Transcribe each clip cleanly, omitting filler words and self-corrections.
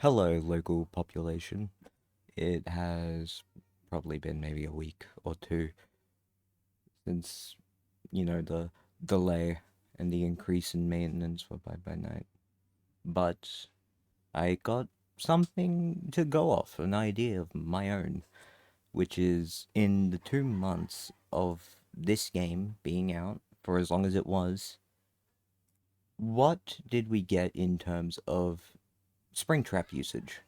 Hello, local population. It has probably been maybe a week or two since, the delay and the increase in maintenance for Bye Bye Night. But I got something to go off, an idea of my own, which is in the 2 months of this game being out for as long as it was, what did we get in terms of Springtrap usage?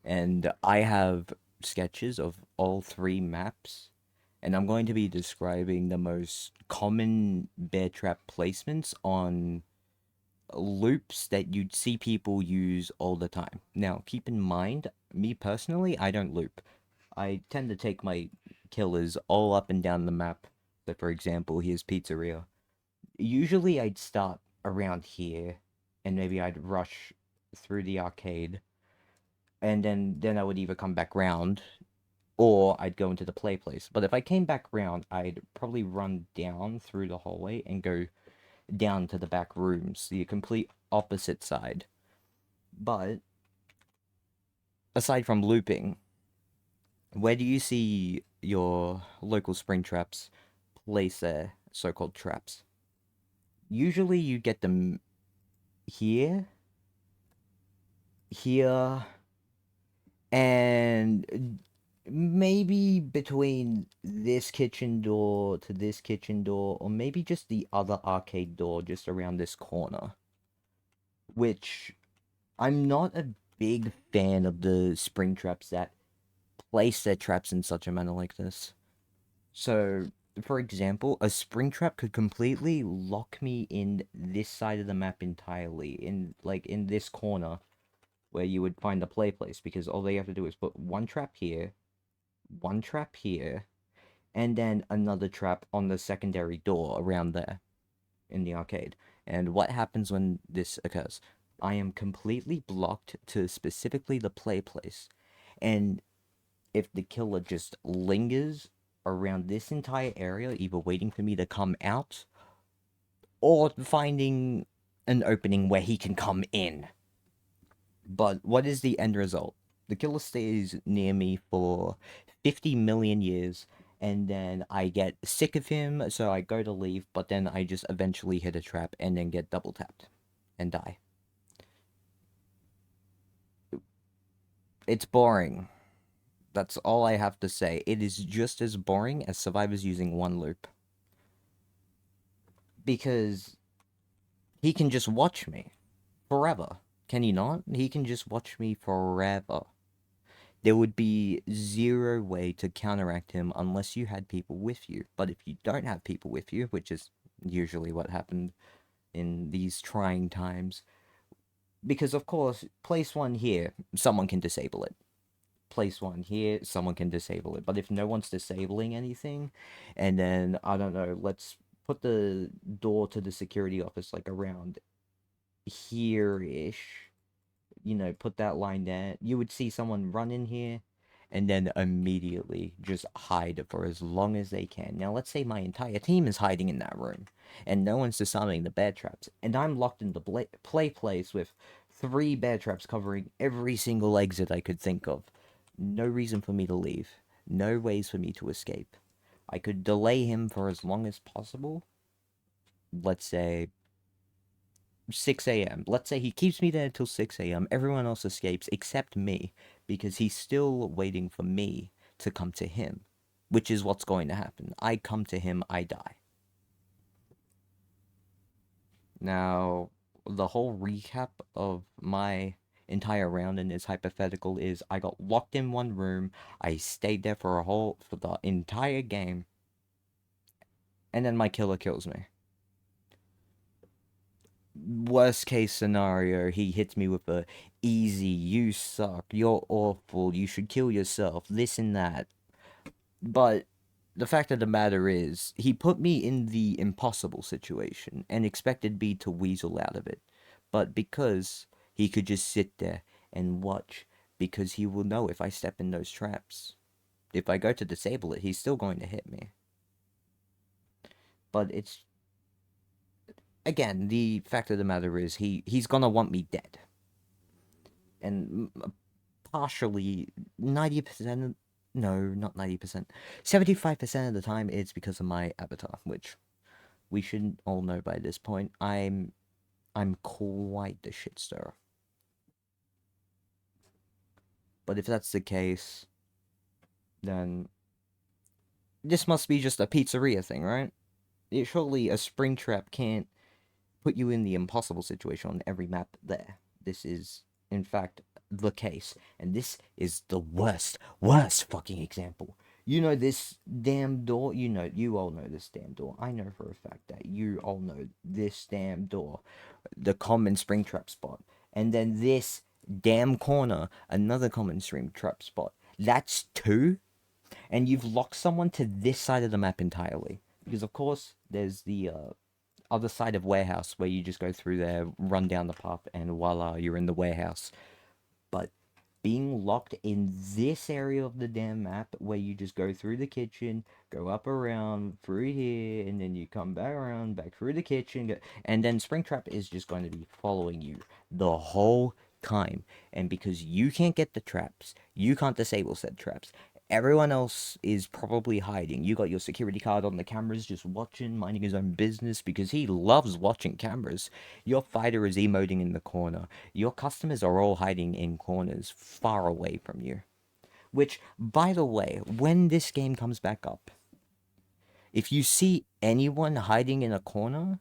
And I have sketches of all three maps, and I'm going to be describing the most common bear trap placements on loops that you'd see people use all the time. Now, keep in mind, me personally, I don't loop. I tend to take my killers all up and down the map. So, for example, here's Pizzeria. Usually, I'd start around here, and maybe I'd rush through the arcade, and then I would either come back round or I'd go into the play place. But if I came back round, I'd probably run down through the hallway and go down to the back rooms, the complete opposite side. But aside from looping, where do you see your local spring traps place their so-called traps? Usually you get them here, here, and maybe between this kitchen door to this kitchen door, or maybe just the other arcade door just around this corner. Which I'm not a big fan of the spring traps that place their traps in such a manner like this. So, for example, a spring trap could completely lock me in this side of the map entirely, in this corner where you would find the play place, because all they have to do is put one trap here, and then another trap on the secondary door around there in the arcade. And what happens when this occurs? I am completely blocked to specifically the play place. And if the killer just lingers around this entire area, either waiting for me to come out or finding an opening where he can come in. But what is the end result? The killer stays near me for 50 million years, and then I get sick of him, so I go to leave, but then I just eventually hit a trap and then get double tapped and die. It's boring. That's all I have to say. It is just as boring as survivors using one loop. Because he can just watch me forever. Can he not? He can just watch me forever. There would be zero way to counteract him unless you had people with you. But if you don't have people with you, which is usually what happened in these trying times, because of course, place one here, someone can disable it. Place one here, someone can disable it. But if no one's disabling anything, and then, I don't know, let's put the door to the security office like around here-ish, put that line there, you would see someone run in here and then immediately just hide for as long as they can. Now, let's say my entire team is hiding in that room and no one's disarming the bear traps, and I'm locked in the play place with three bear traps covering every single exit I could think of. No reason for me to leave, no ways for me to escape. I could delay him for as long as possible. Let's say 6 a.m. Let's say he keeps me there until 6 a.m. Everyone else escapes except me because he's still waiting for me to come to him, which is what's going to happen. I come to him, I die. Now, the whole recap of my entire round in this hypothetical is I got locked in one room, I stayed there for the entire game, and then my killer kills me. Worst case scenario, he hits me with a easy, you suck, you're awful, you should kill yourself, this and that. But the fact of the matter is, he put me in the impossible situation and expected me to weasel out of it. But because he could just sit there and watch, because he will know if I step in those traps. If I go to disable it, he's still going to hit me. But it's, again, the fact of the matter is, he's gonna want me dead. and partially 90%, no, not 90%, 75% of the time it's because of my avatar, which we should all know by this point. I'm quite the shit stirrer. But if that's the case, then this must be just a pizzeria thing, right? Surely a Springtrap can't put you in the impossible situation on every map there. This is, in fact, the case. And this is the worst fucking example. You know this damn door? You all know this damn door. I know for a fact that you all know this damn door. The common Springtrap spot. And then this damn corner, another common Springtrap spot. That's two? And you've locked someone to this side of the map entirely. Because, of course, there's the other side of warehouse where you just go through there, run down the path, and voila, you're in the warehouse. But being locked in this area of the damn map where you just go through the kitchen, go up around through here, and then you come back around, back through the kitchen, and then Springtrap is just going to be following you the whole time. And because you can't get the traps, you can't disable said traps. Everyone else is probably hiding. You got your security card on the cameras, just watching, minding his own business because he loves watching cameras. Your fighter is emoting in the corner. Your customers are all hiding in corners far away from you. Which, by the way, when this game comes back up, if you see anyone hiding in a corner,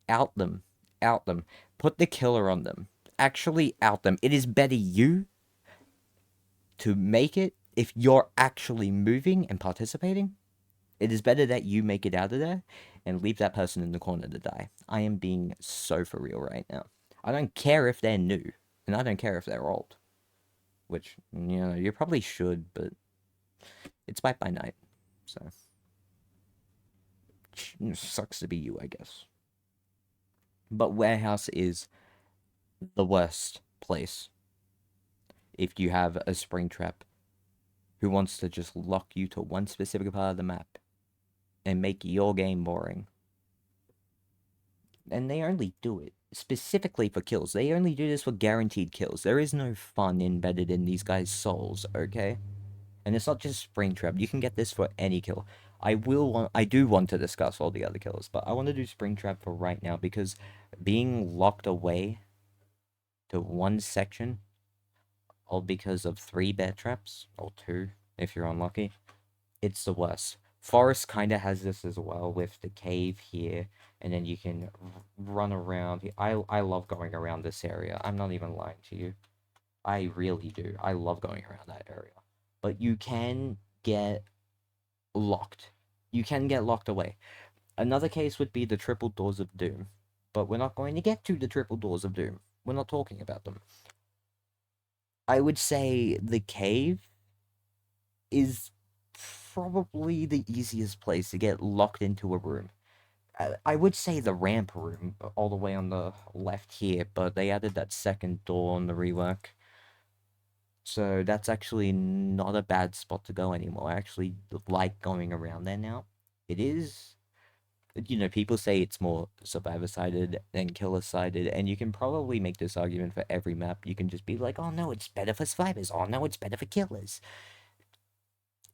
out them. Out them. Put the killer on them. Actually out them. It is better you to make it if you're actually moving and participating. It is better that you make it out of there and leave that person in the corner to die. I am being so for real right now. I don't care if they're new, and I don't care if they're old. Which, you probably should, but it's Bite by Night. So, sucks to be you, I guess. But Warehouse is the worst place if you have a Springtrap who wants to just lock you to one specific part of the map and make your game boring. And they only do it specifically for kills. They only do this for guaranteed kills. There is no fun embedded in these guys' souls, okay? And it's not just Springtrap. You can get this for any kill. I do want to discuss all the other kills, but I want to do Springtrap for right now because being locked away to one section, all because of 3 bear traps, or 2 if you're unlucky, it's the worst. Forest kind of has this as well with the cave here, and then you can run around. I love going around this area. I'm not even lying to you. I really do. I love going around that area. But you can get locked. You can get locked away. Another case would be the triple doors of doom. But we're not going to get to the triple doors of doom. We're not talking about them. I would say the cave is probably the easiest place to get locked into a room. I would say the ramp room, all the way on the left here, but they added that second door on the rework. So that's actually not a bad spot to go anymore. I actually like going around there now. It is, people say it's more survivor-sided than killer-sided, and you can probably make this argument for every map. You can just be like, oh no, it's better for survivors. Oh no, it's better for killers.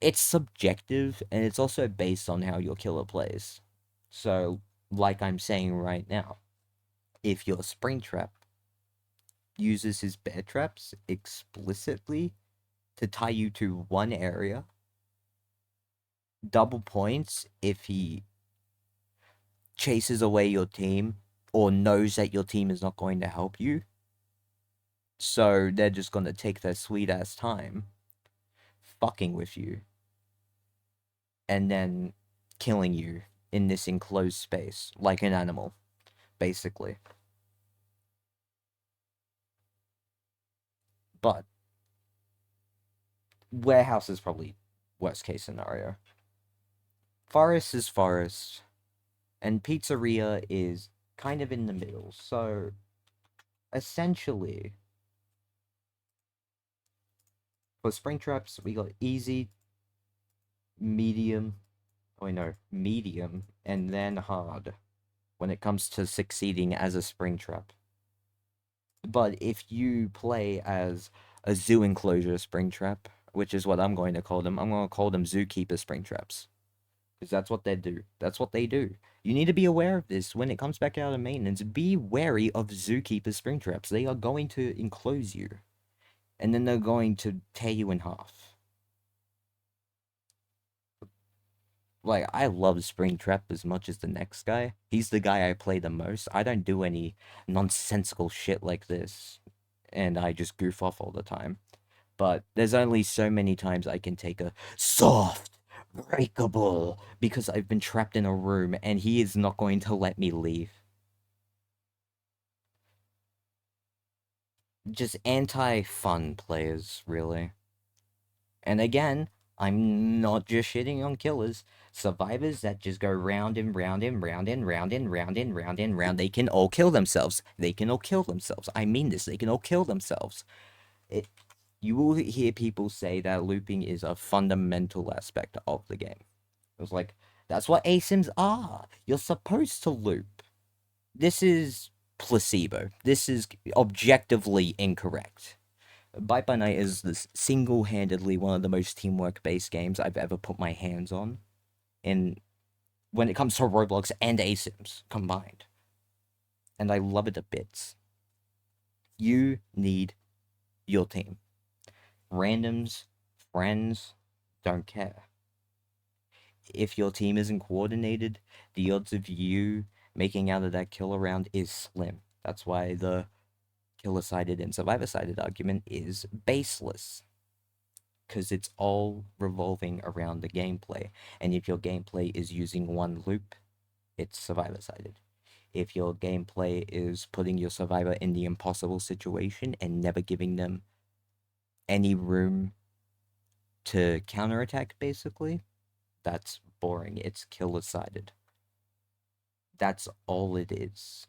It's subjective, and it's also based on how your killer plays. So, like I'm saying right now, if your Springtrap uses his bear traps explicitly to tie you to one area, double points if he chases away your team or knows that your team is not going to help you. So they're just going to take their sweet ass time fucking with you and then killing you in this enclosed space like an animal, basically. But warehouse is probably worst case scenario. Forest is forest, and pizzeria is kind of in the middle. So essentially, for Springtraps, we got easy, medium, medium, and then hard when it comes to succeeding as a Springtrap. But if you play as a zoo enclosure Springtrap, which is what I'm going to call them, I'm going to call them Zookeeper Springtraps. Because that's what they do. That's what they do. You need to be aware of this when it comes back out of maintenance. Be wary of Zookeeper Springtraps. They are going to enclose you. And then they're going to tear you in half. Like, I love Springtrap as much as the next guy. He's the guy I play the most. I don't do any nonsensical shit like this. And I just goof off all the time. But there's only so many times I can take a soft, breakable, because I've been trapped in a room and he is not going to let me leave. Just anti-fun players, really. And again, I'm not just shitting on killers. Survivors that just go round and round and round and round and round and round and round, they can all kill themselves. They can all kill themselves. I mean this, they can all kill themselves. It, you will hear people say that looping is a fundamental aspect of the game. It was like, that's what ASIMs are. You're supposed to loop. This is placebo. This is objectively incorrect. Bite by Night is this single-handedly one of the most teamwork-based games I've ever put my hands on. In when it comes to Roblox and ASIMs combined. And I love it to bits. You need your team. Randoms, friends, don't care. If your team isn't coordinated, the odds of you making out of that kill round is slim. That's why the killer-sided and survivor-sided argument is baseless. Because it's all revolving around the gameplay. And if your gameplay is using one loop, it's survivor-sided. If your gameplay is putting your survivor in the impossible situation and never giving them any room to counterattack, basically, that's boring. It's killer-sided. That's all it is.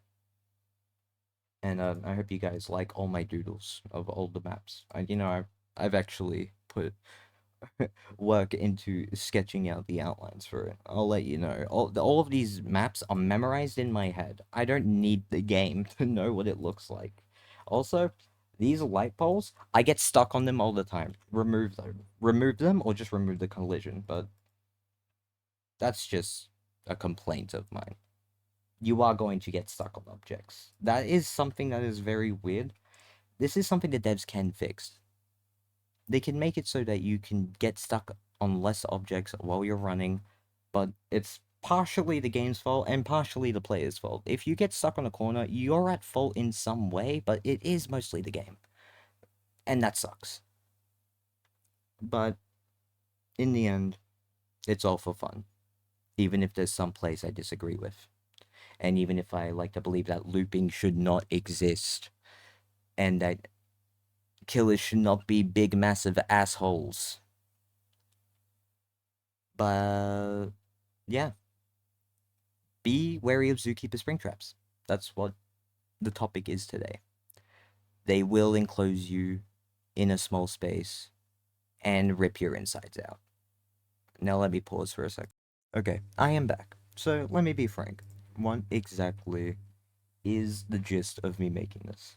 And I hope you guys like all my doodles of all the maps. I've actually put work into sketching out the outlines for it. I'll let you know. All of these maps are memorized in my head. I don't need the game to know what it looks like. Also, these light poles, I get stuck on them all the time. Remove them. Remove them or just remove the collision, but that's just a complaint of mine. You are going to get stuck on objects. That is something that is very weird. This is something that devs can fix. They can make it so that you can get stuck on less objects while you're running, but it's partially the game's fault and partially the player's fault. If you get stuck on a corner, you're at fault in some way, but it is mostly the game. And that sucks. But in the end, it's all for fun. Even if there's some plays I disagree with. And even if I like to believe that looping should not exist. And that killers should not be big, massive assholes. But yeah, be wary of Zookeeper Springtraps. That's what the topic is today. They will enclose you in a small space and rip your insides out. Now let me pause for a sec. Okay, I am back. So let me be frank. What exactly is the gist of me making this?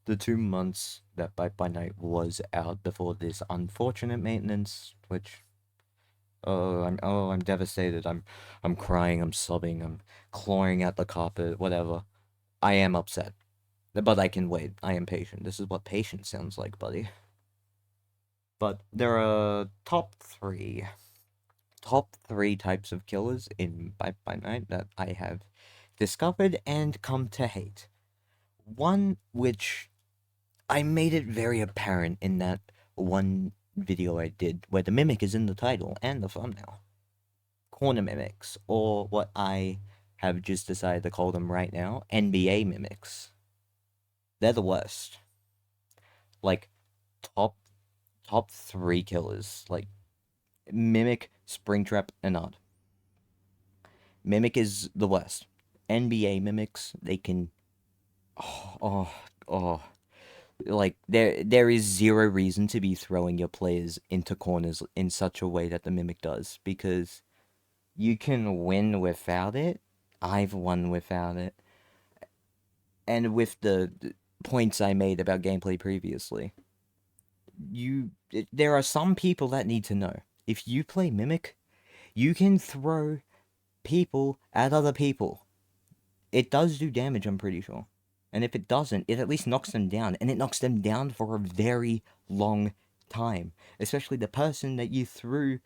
The 2 months that Bite by Night was out before this unfortunate maintenance, which I'm devastated. I'm crying, I'm sobbing, I'm clawing at the carpet, whatever. I am upset. But I can wait. I am patient. This is what patience sounds like, buddy. But there are top three types of killers in Bite by Night that I have discovered and come to hate. One which I made it very apparent in that one video I did where the mimic is in the title and the thumbnail. Corner mimics, or what I have just decided to call them right now, NBA mimics. They're the worst. Like, top top three killers. Like, Mimic, Springtrap, Ennard. Mimic is the worst. NBA mimics, they can. Oh, oh, oh. Like, there is zero reason to be throwing your players into corners in such a way that the Mimic does, because you can win without it. I've won without it. And with points I made about gameplay previously. There are some people that need to know. If you play Mimic, you can throw people at other people. It does do damage, I'm pretty sure. And if it doesn't, it at least knocks them down. And it knocks them down for a very long time. Especially the person that you threw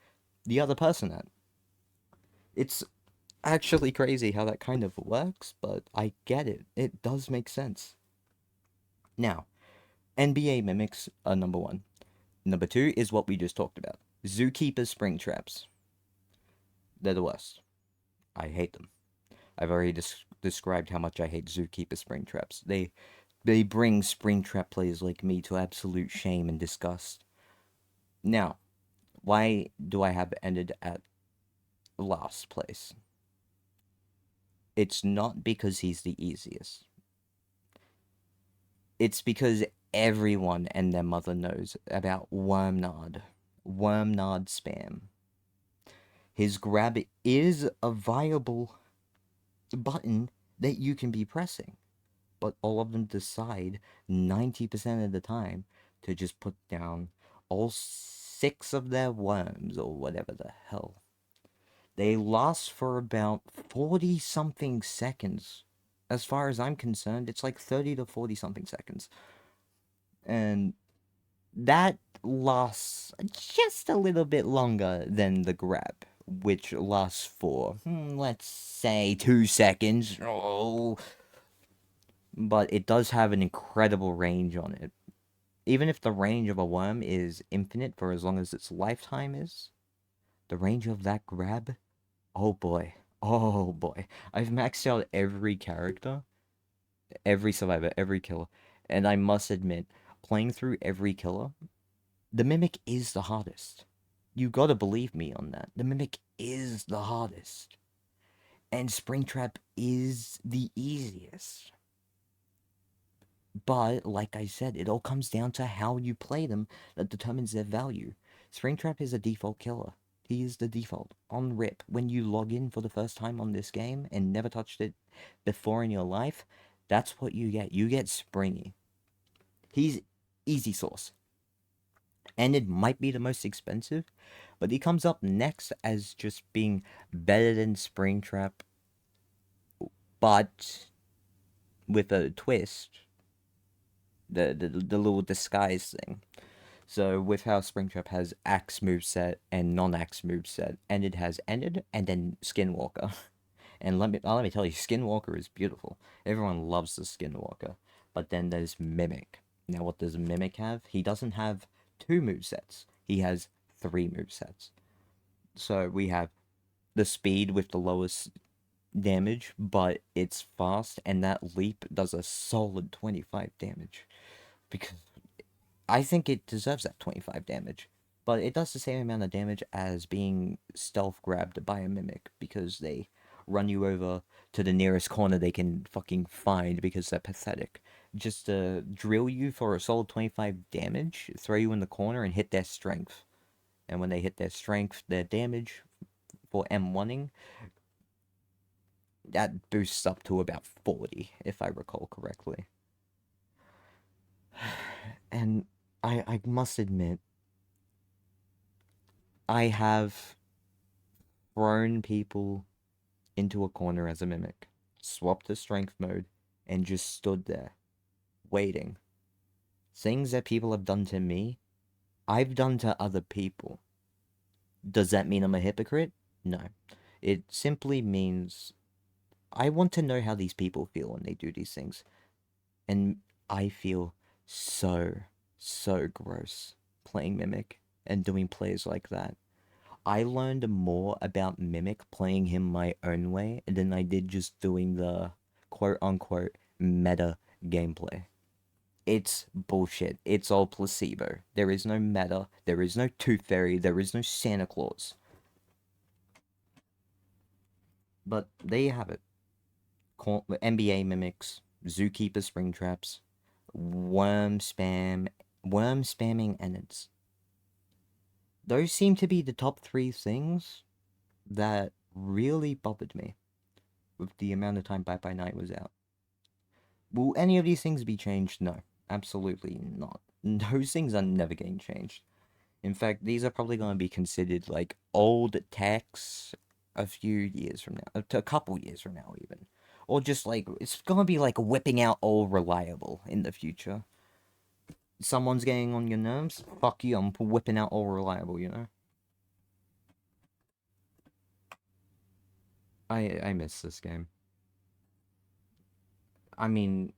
the other person at. It's actually crazy how that kind of works, but I get it. It does make sense. Now, NBA Mimics are number one. Number two is what we just talked about. Zookeeper Springtraps. They're the worst. I hate them. I've already described how much I hate Zookeeper Springtraps. They bring Springtrap players like me to absolute shame and disgust. Now, why do I have ended at last place? It's not because he's the easiest. It's because everyone and their mother knows about Wormnard Spam. His grab is a viable button that you can be pressing, but all of them decide 90% of the time to just put down all 6 of their worms or whatever the hell. They last for about 40 something seconds. As far as I'm concerned, it's like 30 to 40 something seconds. And that lasts just a little bit longer than the grab, which lasts for, let's say, 2 seconds. Oh. But it does have an incredible range on it. Even if the range of a worm is infinite for as long as its lifetime is, the range of that grab, oh boy. Oh boy. I've maxed out every character, every survivor, every killer, and I must admit, playing through every killer, the Mimic is the hardest. You gotta believe me on that. The Mimic is the hardest. And Springtrap is the easiest. But, like I said, it all comes down to how you play them that determines their value. Springtrap is a default killer. He is the default. On rip, when you log in for the first time on this game and never touched it before in your life, that's what you get. You get Springy. He's easy sauce. And it might be the most expensive, but he comes up next as just being better than Springtrap, but with a twist. The little disguise thing. So with how Springtrap has Axe moveset and non-Axe moveset, and it has Ennard and then Skinwalker. And let me tell you, Skinwalker is beautiful. Everyone loves the Skinwalker. But then there's Mimic. Now what does Mimic have? He doesn't have 2 movesets. He has 3 movesets. So we have the speed with the lowest damage, but it's fast, and that leap does a solid 25 damage. Because I think it deserves that 25 damage. But it does the same amount of damage as being stealth grabbed by a Mimic, because they run you over to the nearest corner they can fucking find because they're pathetic. Just drill you for a solid 25 damage, throw you in the corner, and hit their strength. And when they hit their strength, their damage for M1ing, that boosts up to about 40, if I recall correctly. And I must admit, I have thrown people into a corner as a Mimic, swapped to strength mode, and just stood there, waiting. Things that people have done to me, I've done to other people. Does that mean I'm a hypocrite? No. It simply means I want to know how these people feel when they do these things. And I feel so gross playing Mimic and doing plays like that. I learned more about Mimic playing him my own way than I did just doing the quote-unquote meta gameplay. It's bullshit. It's all placebo. There is no meta. There is no Tooth Fairy. There is no Santa Claus. But there you have it. NBA Mimics, Zookeeper Springtraps, Worm spamming Ennards. Those seem to be the top 3 things that really bothered me with the amount of time Bye Bye Night was out. Will any of these things be changed? No, absolutely not. Those things are never getting changed. In fact, these are probably going to be considered like old techs a few years from now, a couple years from now, even. Or just like, it's going to be like whipping out all reliable in the future. Someone's getting on your nerves? Fuck you, I'm whipping out all reliable, you know? I miss this game. I mean,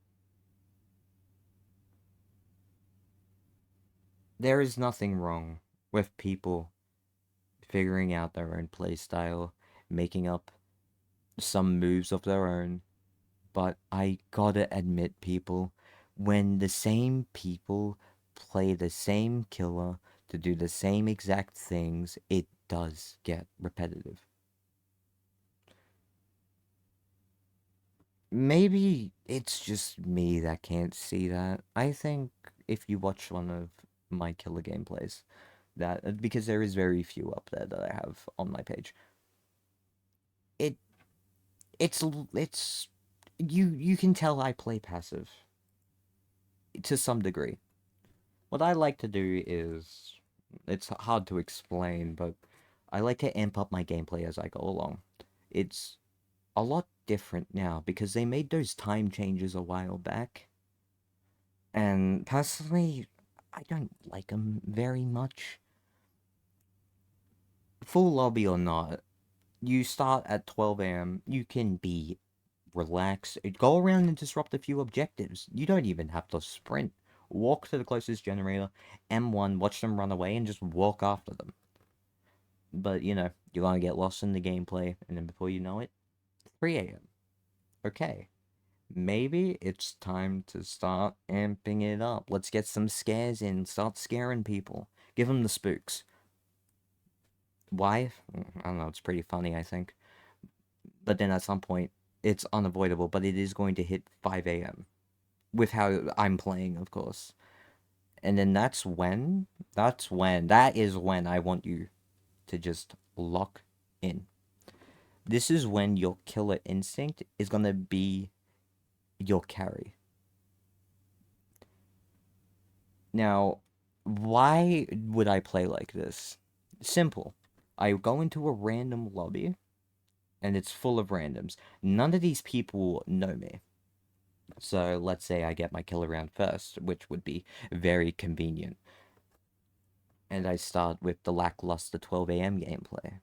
there is nothing wrong with people figuring out their own playstyle, making up some moves of their own. But I gotta admit, people, when the same people play the same killer to do the same exact things, it does get repetitive. Maybe it's just me that can't see that. I think if you watch one of my killer gameplays, that because there is very few up there that I have on my page, it it's you can tell I play passive to some degree. What I like to do is, it's hard to explain, but I like to amp up my gameplay as I go along. It's a lot different now because they made those time changes a while back, and personally, I don't like them very much. Full lobby or not, you start at 12 a.m., you can be relaxed, go around and disrupt a few objectives. You don't even have to sprint. Walk to the closest generator, M1, watch them run away, and just walk after them. But, you're gonna get lost in the gameplay, and then before you know it, 3 a.m. Okay, maybe it's time to start amping it up. Let's get some scares in, start scaring people. Give them the spooks. Why? I don't know, it's pretty funny, I think. But then at some point, it's unavoidable, but it is going to hit 5 a.m. with how I'm playing, of course. And then that is when I want you to just lock in. This is when your killer instinct is gonna be your carry. Now, why would I play like this? Simple. I go into a random lobby, and it's full of randoms. None of these people know me. So let's say I get my kill round first, which would be very convenient. And I start with the lackluster 12 a.m. gameplay.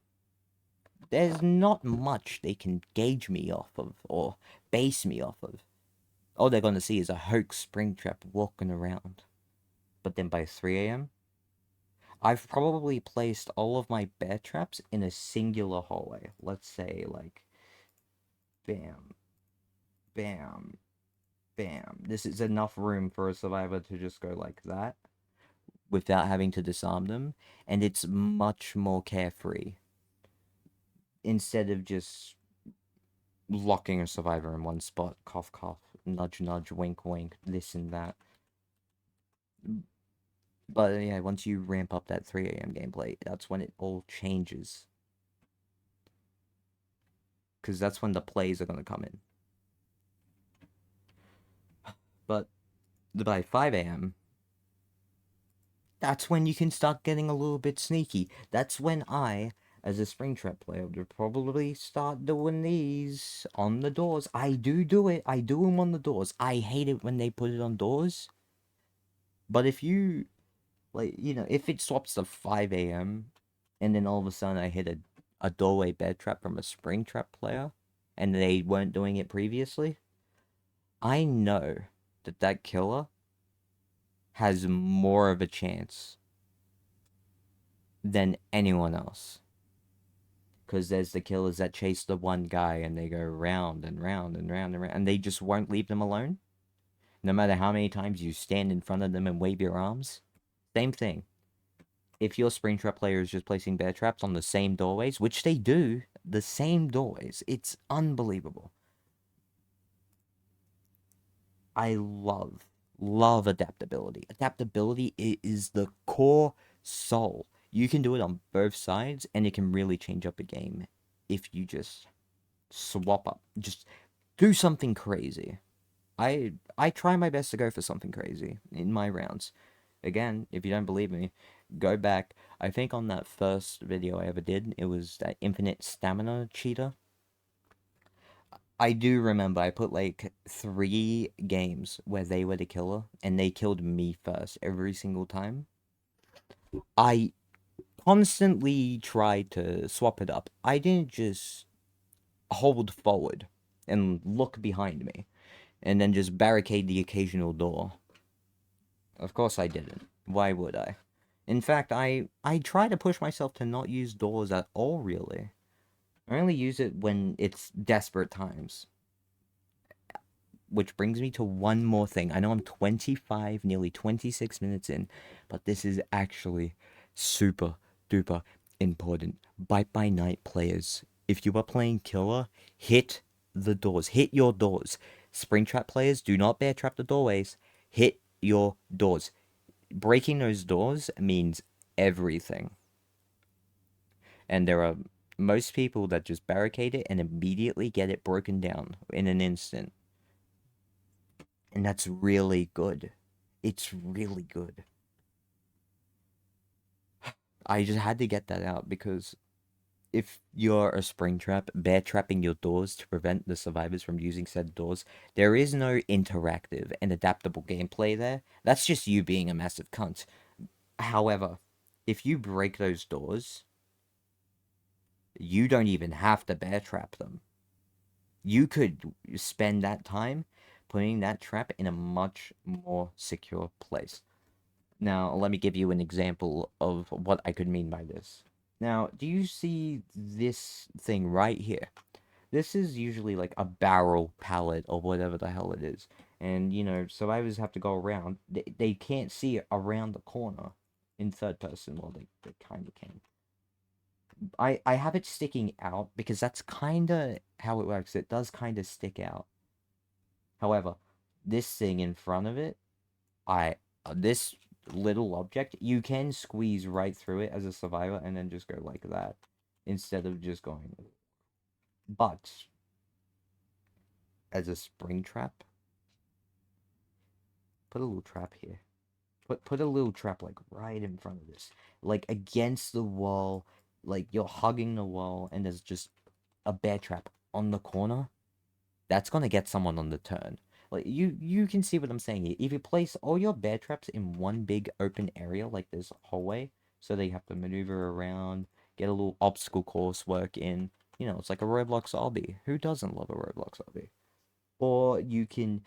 There's not much they can gauge me off of or base me off of. All they're gonna see is a hoax Springtrap walking around. But then by 3 a.m., I've probably placed all of my bear traps in a singular hallway. Let's say, like, bam, bam, bam. This is enough room for a survivor to just go like that without having to disarm them, and it's much more carefree instead of just locking a survivor in one spot. Cough, cough, nudge, nudge, wink, wink, this and that. But yeah, once you ramp up that 3 a.m. gameplay, that's when it all changes. Because that's when the plays are going to come in. But by 5 a.m., that's when you can start getting a little bit sneaky. That's when I, as a Springtrap player, would probably start doing these on the doors. I do it. I do them on the doors. I hate it when they put it on doors. But if you, like, if it swaps to 5 a.m., and then all of a sudden I hit a doorway bed trap from a Springtrap player, and they weren't doing it previously, I know that killer has more of a chance than anyone else. Because there's the killers that chase the one guy and they go round and round and round and round, and they just won't leave them alone. No matter how many times you stand in front of them and wave your arms. Same thing. If your Springtrap player is just placing bear traps on the same doorways, which they do, the same doorways, it's unbelievable. I love adaptability. Adaptability is the core soul. You can do it on both sides, and it can really change up a game if you just swap up. Just do something crazy. I try my best to go for something crazy in my rounds. Again, if you don't believe me, go back. I think on that first video I ever did, it was that infinite stamina cheater. I do remember I put like 3 games where they were the killer and they killed me first every single time. I constantly tried to swap it up. I didn't just hold forward and look behind me and then just barricade the occasional door. Of course I didn't. Why would I? In fact, I try to push myself to not use doors at all, really. I only use it when it's desperate times. Which brings me to one more thing. I know I'm 25, nearly 26 minutes in, but this is actually super duper important. Bite by night players. If you are playing killer, hit the doors. Hit your doors. Springtrap players, do not bear trap the doorways. Hit your doors. Breaking those doors means everything. And there are most people that just barricade it and immediately get it broken down in an instant. And that's really good. It's really good. I just had to get that out because if you're a spring trap, bear trapping your doors to prevent the survivors from using said doors, there is no interactive and adaptable gameplay there. That's just you being a massive cunt. However, if you break those doors, you don't even have to bear trap them. You could spend that time putting that trap in a much more secure place. Now, let me give you an example of what I could mean by this. Now, do you see this thing right here? This is usually like a barrel pallet or whatever the hell it is. And, survivors have to go around. They can't see it around the corner in third person. Well, they kind of can. I have it sticking out because that's kind of how it works. It does kind of stick out. However, this thing in front of it, this little object, you can squeeze right through it as a survivor and then just go like that instead of just going. But as a spring trap, put a little trap here. Put a little trap like right in front of this, like against the wall, like you're hugging the wall, and there's just a bear trap on the corner. That's gonna get someone on the turn. Like you can see what I'm saying here. If you place all your bear traps in one big open area like this hallway, so they have to maneuver around, get a little obstacle course work in. It's like a Roblox obby. Who doesn't love a Roblox obby? Or you can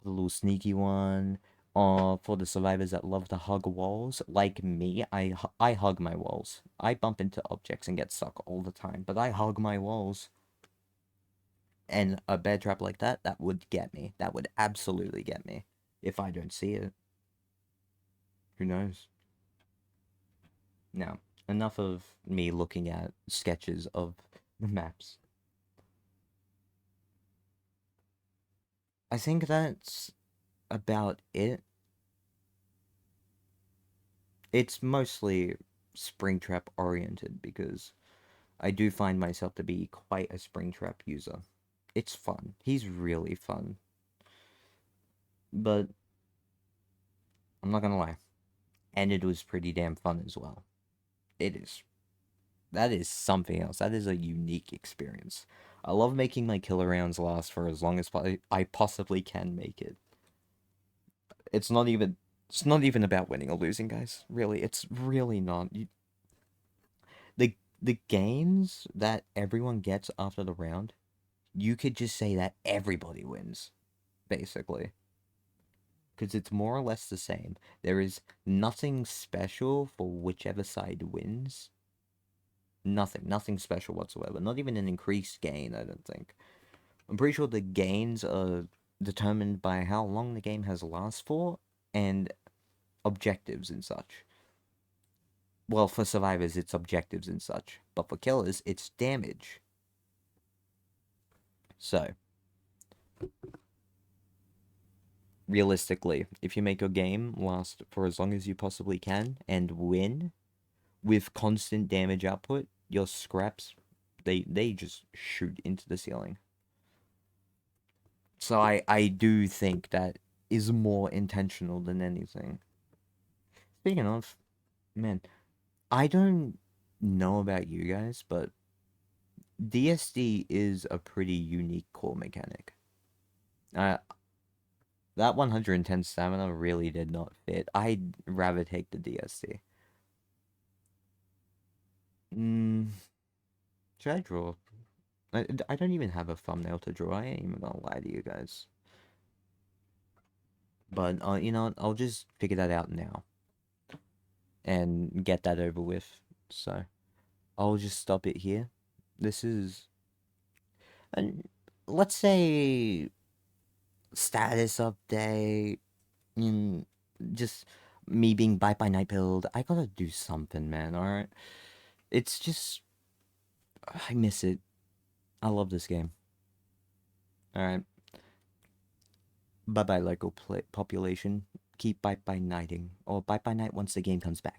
put a little sneaky one. For the survivors that love to hug walls, like me, I hug my walls. I bump into objects and get stuck all the time, but I hug my walls. And a bear trap like that would get me. That would absolutely get me. If I don't see it. Who knows? Now, enough of me looking at sketches of the maps. I think that's about it. It's mostly Springtrap oriented because I do find myself to be quite a Springtrap user. It's fun. He's really fun. But I'm not gonna lie. And it was pretty damn fun as well. It is. That is something else. That is a unique experience. I love making my killer rounds last for as long as I possibly can make it. It's not even about winning or losing, guys. Really, it's really not. The games that everyone gets after the round, you could just say that everybody wins, basically. Because it's more or less the same. There is nothing special for whichever side wins. Nothing special whatsoever. Not even an increased gain, I don't think. I'm pretty sure the gains are determined by how long the game has last for and objectives and such. Well, for survivors, it's objectives and such. But for killers, it's damage. So, realistically, if you make your game last for as long as you possibly can and win with constant damage output, your scraps, they just shoot into the ceiling. So I do think that is more intentional than anything. Speaking of, man, I don't know about you guys, but DSD is a pretty unique core mechanic. Uh, that 110 stamina really did not fit. I'd rather take the DSD. Mm, should I draw? I don't even have a thumbnail to draw. I ain't even gonna lie to you guys. But you know, I'll just figure that out now and get that over with. So I'll just stop it here. This is, and let's say status update. Mm, just me being bite by night build. I gotta do something, man. All right, it's just I miss it. I love this game. All right, bye bye local population. Keep bite by nighting or bite by night once the game comes back.